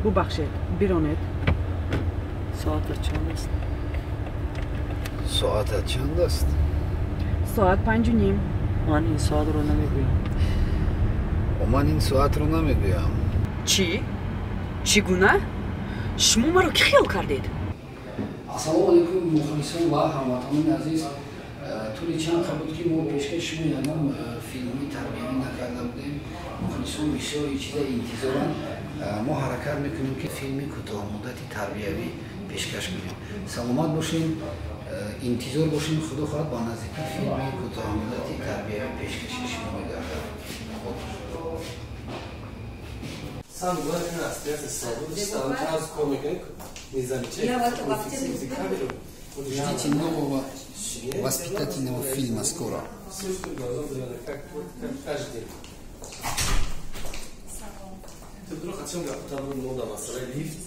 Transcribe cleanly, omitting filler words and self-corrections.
ببخشید بیرونید. ساعت چند است؟ ساعت چند است؟ ساعت 5:30. من این ساعت رو نمیگویم. من این ساعت رو نمیگویم. چی؟ چگونه؟ شما مرا که خیال کردید؟ السلام علیکم مخلصان و هموطنان عزیز. طوری چند بود که ما پیشکش شما یعنی فیلمی تربیتی نکرده بودیم. مخلصان بسیار چیز انتظارن. ما حرکت میکنیم که فیلمی کوتاه مدتی تربیتی پیشکش کنیم. سلامت باشین، انتظار باشین، خدا خواهد با نزدیکی فیلمی کوتاه مدتی تربیتی پیشکش شما میگردد. Sam govorim na strijete sobu, stavim transku мизани Ждите нового воспитательного фильма скоро. Ты вдруг о чем я потом много масла лифт?